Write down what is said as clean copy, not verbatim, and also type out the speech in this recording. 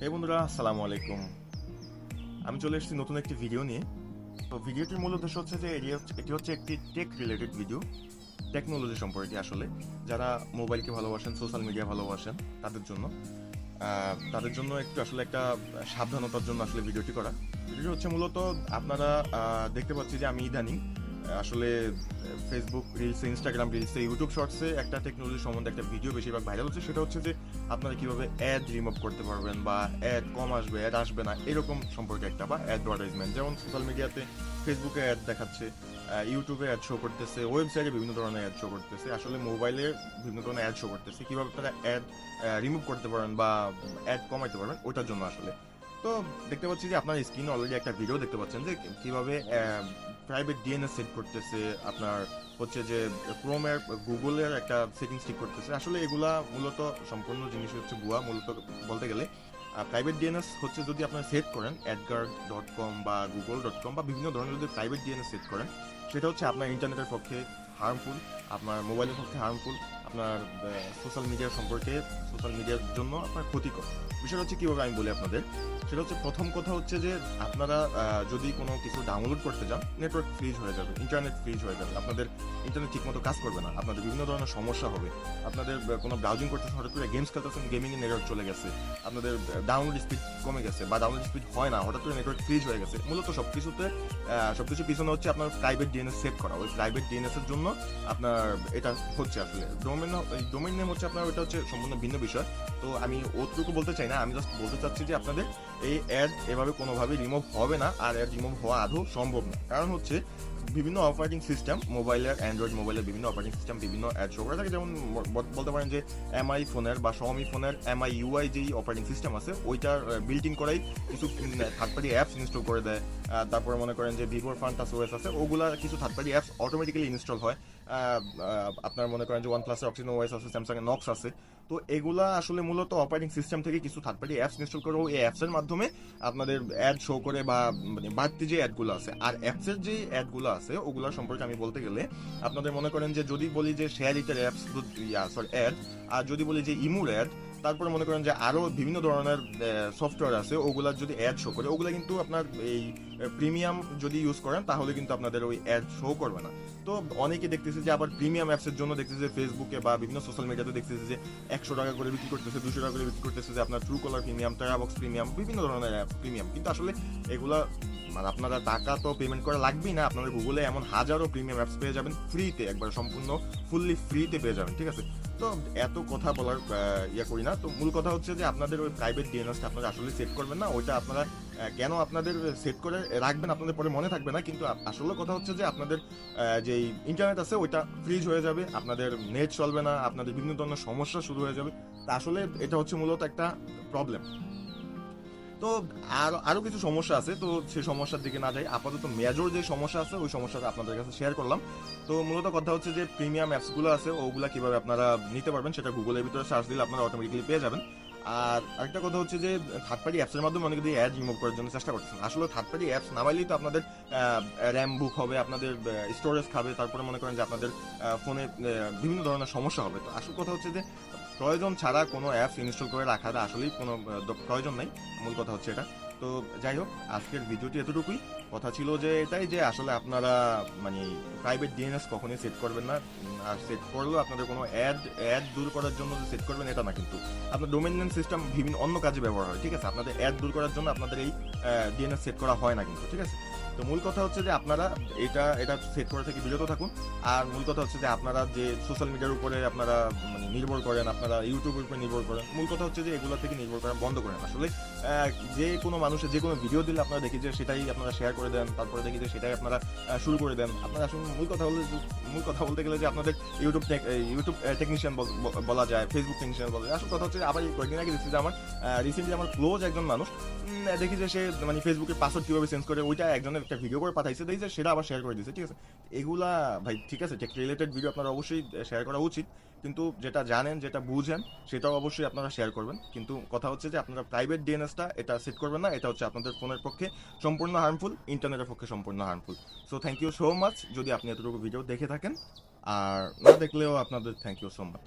এই বন্ধুরা, আসসালামু আলাইকুম। আমি চলে এসেছি নতুন একটি ভিডিও নিয়ে। তো ভিডিওটির মূল উদ্দেশ্য হচ্ছে যে এটি হচ্ছে একটি টেক রিলেটেড ভিডিও, টেকনোলজি সম্পর্কে। আসলে যারা মোবাইলকে ভালোবাসেন, সোশ্যাল মিডিয়া ভালোবাসেন, তাদের জন্য একটু আসলে একটা সাবধানতার জন্য আসলে ভিডিওটি করা। ভিডিওটি হচ্ছে মূলত আপনারা দেখতে পাচ্ছি যে আমি ইদানিং আসলে ফেসবুক রিলসে, ইনস্টাগ্রাম রিলসে, ইউটিউব শর্টসে একটা টেকনোলজি সম্বন্ধে একটা ভিডিও বেশিরভাগ ভাইরাল হচ্ছে। সেটা হচ্ছে যে আপনারা কিভাবে অ্যাড রিমুভ করতে পারবেন বা অ্যাড কম আসবে, অ্যাড আসবে না, এরকম সম্পর্কে একটা, বা অ্যাডভার্টাইজমেন্ট। যেমন সোশ্যাল মিডিয়াতে ফেসবুকে অ্যাড দেখাচ্ছে, ইউটিউবে অ্যাড শো করতেছে, ওয়েবসাইটে বিভিন্ন ধরনের অ্যাড শো করতেছে, আসলে মোবাইলে বিভিন্ন ধরনের অ্যাড শো করতেছে। কীভাবে আপনারা অ্যাড রিমুভ করতে পারেন বা অ্যাড কমাইতে পারবেন, ওটার জন্য আসলে। তো দেখতে পাচ্ছি যে আপনার স্ক্রিনে অলরেডি একটা ভিডিও দেখতে পাচ্ছেন যে কীভাবে প্রাইভেট ডিএনএস সেট করতেছে, আপনার হচ্ছে যে ক্রোমের, গুগলের একটা সেটিংস ঠিক করতেছে। আসলে এগুলা মূলত সম্পূর্ণ জিনিস হচ্ছে ভুয়া। মূলত বলতে গেলে প্রাইভেট ডিএনএস হচ্ছে যদি আপনারা সেট করেন adguard.com বা google.com বা বিভিন্ন ধরনের যদি প্রাইভেট ডিএনএস সেট করেন, সেটা হচ্ছে আপনার ইন্টারনেটের পক্ষে হার্মফুল, আপনার মোবাইলের পক্ষে হার্মফুল, আপনার সোশ্যাল মিডিয়া সম্পর্কে, সোশ্যাল মিডিয়ার জন্য আপনার ক্ষতিকর। বিষয়টা হচ্ছে কীভাবে আমি বলি আপনাদের, সেটা হচ্ছে প্রথম কথা হচ্ছে যে আপনারা যদি কোনো কিছু ডাউনলোড করতে যান, নেটওয়ার্ক ফ্রিজ হয়ে যাবে, ইন্টারনেট ফ্রিজ হয়ে যাবে, আপনাদের ইন্টারনেট ঠিকমতো কাজ করবে না, আপনাদের বিভিন্ন ধরনের সমস্যা হবে। আপনাদের কোনো ব্রাউজিং করতেছেন, হঠাৎ করে গেমস খেলতেছেন, গেমিংয়ে নেটওয়ার্ক চলে গেছে, আপনাদের ডাউনলোড স্পিড কমে গেছে বা ডাউনলোড স্পিড হয় না, হঠাৎ করে নেটওয়ার্ক ফ্রিজ হয়ে গেছে। মূলত সবকিছু পিছনে হচ্ছে আপনার প্রাইভেট ডিএনএস সেট করা। ওই প্রাইভেট ডিএনএস এর জন্য আপনার এটা হচ্ছে আসলে ডোমেইন নেম হচ্ছে আপনার, ওটা হচ্ছে সম্পূর্ণ ভিন্ন বিষয়। তো আমি ওটুকু বলতে চাই না, আমি জাস্ট বলতে চাচ্ছি যে আপনাদের এই অ্যাড এভাবে কোনোভাবেই রিমুভ হবে না, আর অ্যাড রিমুভ হওয়া আদৌ সম্ভব না। কারণ হচ্ছে বিভিন্ন অপারেটিং সিস্টেম, মোবাইলের, অ্যান্ড্রয়েড মোবাইলের বিভিন্ন অপারেটিং সিস্টেম বিভিন্ন অ্যাড শো করে থাকে। যেমন বলতে পারেন যে এমআই ফোনের বা Xiaomi ফোনের এমআই ইউআই যেই অপারেটিং সিস্টেম আছে, ওইটার বিল্ট ইন করাই কিছু থার্ড পার্টি অ্যাপস ইনস্টল করে দেয়। তারপরে মনে করেন যে ভিভোর ফান্টাস ওএস আছে, ওগুলা কিছু third party apps automatically install হয়। আপনার মনে করেন যে OnePlus এর অক্সিজেন ওএস আছে, স্যামসাংয়ের নক্স আছে। তো এগুলা আসলে মূলত অপারেটিং সিস্টেম থেকে কিছু থার্ড পার্টি অ্যাপস ইনস্টল করে, ওই অ্যাপসের মাধ্যমে আপনাদের অ্যাড শো করে, বা মানে বাড়তি যে অ্যাডগুলো আছে। আর অ্যাপসের যে অ্যাডগুলো আছে ওগুলোর সম্পর্কে আমি বলতে গেলে, আপনাদের মনে করেন যে যদি বলি যে শেয়ার ইটার অ্যাপস অ্যাড, আর যদি বলি যে ইমুর অ্যাড, তারপরে মনে করেন যে আরও বিভিন্ন ধরনের সফটওয়্যার আছে, ওগুলার যদি অ্যাড শো করে, ওগুলো কিন্তু আপনার এই প্রিমিয়াম যদি ইউজ করেন তাহলে কিন্তু আপনাদের ওই অ্যাড শো করবে না। তো অনেকে দেখতেছে যে আবার প্রিমিয়াম অ্যাপসের জন্য দেখতেছে ফেসবুকে বা বিভিন্ন সোশ্যাল মিডিয়াতে দেখতেছে যে 100 টাকা করে বিক্রি করতেছে, 200 টাকা করে বিক্রি করতেছে, যে আপনার ট্রুকলার প্রিমিয়াম, টেরাবক্স প্রিমিয়াম, বিভিন্ন ধরনের অ্যাপ প্রিমিয়াম। কিন্তু আসলে এগুলা মানে আপনারা টাকা তো পেমেন্ট করা লাগবেই না। আপনারা গুগলে এমন হাজারো প্রিমিয়াম অ্যাপস পেয়ে যাবেন ফ্রিতে, একবার সম্পূর্ণ ফুললি ফ্রিতে পেয়ে যাবেন, ঠিক আছে? তো এত কথা বলার করি না। তো মূল কথা হচ্ছে যে আপনাদের ওই প্রাইভেট ডিএনএসটা আপনারা আসলে সেট করবেন না। ওইটা আপনারা কেন আপনাদের সেট করে রাখবেন আপনাদের পরে মনে থাকবে না, কিন্তু আসলে কথা হচ্ছে যে আপনাদের যেই ইন্টারনেট আছে ওইটা ফ্রিজ হয়ে যাবে, আপনাদের নেট চলবে না, আপনাদের বিভিন্ন ধরনের সমস্যা শুরু হয়ে যাবে। তা আসলে এটা হচ্ছে মূলত একটা প্রবলেম। তো আরো কিছু সমস্যা আছে, তো সেই সমস্যার দিকে না যাই, আপাতত মেজর যে সমস্যা আছে ওই সমস্যাটা আপনাদের কাছে শেয়ার করলাম। তো মূলত কথা হচ্ছে যে প্রিমিয়াম অ্যাপসগুলো আছে ওগুলা কিভাবে আপনারা নিতে পারবেন, সেটা গুগলের ভিতরে সার্চ দিলে আপনারা অটোমেটিক্যালি পেয়ে যাবেন। আর আরেকটা কথা হচ্ছে যে থার্ড পার্টি অ্যাপসের মাধ্যমে অনেকে দিয়ে অ্যাড রিমুভ করার জন্য চেষ্টা করতেছেন। আসলে থার্ড পার্টি অ্যাপস নামাইলেই তো আপনাদের র্যাম বুক হবে, আপনাদের স্টোরেজ খাবে, তারপরে মনে করেন যে আপনাদের ফোনে বিভিন্ন ধরনের সমস্যা হবে। তো আসল কথা হচ্ছে যে প্রয়োজন ছাড়া কোনো অ্যাপস ইনস্টল করে রাখাটা আসলেই কোনো প্রয়োজন নেই। মূল কথা হচ্ছে এটা। তো যাই হোক, আজকের ভিডিওটি এতটুকুই। কথা ছিল যে এটাই, যে আসলে আপনারা মানে প্রাইভেট ডিএনএস কখনোই সেট করবেন না। আর সেট করলেও আপনাদের কোনো অ্যাড দূর করার জন্য যে সেট করবেন এটা না, কিন্তু আপনার ডোমেইন নেম সিস্টেম বিভিন্ন অন্য কাজে ব্যবহার হয়, ঠিক আছে? আপনাদের অ্যাড দূর করার জন্য আপনাদের এই ডিএনএস সেট করা হয় না কিন্তু, ঠিক আছে? তো মূল কথা হচ্ছে যে আপনারা এটা সেট করা থেকে বিরত থাকুন। আর মূল কথা হচ্ছে যে আপনারা যে সোশ্যাল মিডিয়ার উপরে আপনারা মানে নির্ভর করেন, আপনারা ইউটিউবের উপরে নির্ভর করেন, মূল কথা হচ্ছে যে এগুলো থেকে নির্ভর করা বন্ধ করেন। আসলে যে কোনো মানুষের যে কোনো ভিডিও দিলে আপনারা দেখি যে সেটাই আপনারা শেয়ার করে দেন, তারপরে দেখি যে সেটাই আপনারা শুরু করে দেন। আপনারা আসলে মূল কথা বলতে গেলে যে আপনাদের ইউটিউব টেকনিশিয়ান বলা যায়, ফেসবুক টেকনিশিয়ান বলা যায়। আসল কথা হচ্ছে আবার কয়েকদিন আগে দেখছি যে আমার রিসেন্টলি আমার ক্লোজ একজন মানুষ দেখি যে সে মানে ফেসবুকের পাসওয়ার্ড কীভাবে চেঞ্জ করে ওইটা একজনের একটা ভিডিও করে পাঠাইছে, দেখি যে সেটা আবার শেয়ার করে দিয়েছে, ঠিক আছে? এগুলা ভাই ঠিক আছে, টেক রিলেটেড ভিডিও আপনারা অবশ্যই শেয়ার করা উচিত, কিন্তু যেটা জানেন, যেটা বুঝেন, সেটাও অবশ্যই আপনারা শেয়ার করবেন। কিন্তু কথা হচ্ছে যে আপনারা প্রাইভেট ডিএনএসটা এটা সেট করবেন না, এটা হচ্ছে আপনাদের ফোনের পক্ষে সম্পূর্ণ হার্মফুল, ইন্টারনেটের পক্ষে সম্পূর্ণ harmful. So thank you so much যদি আপনি এতটুকু ভিডিও দেখে থাকেন, আর না দেখলেও আপনাদের থ্যাংক ইউ সো মাচ।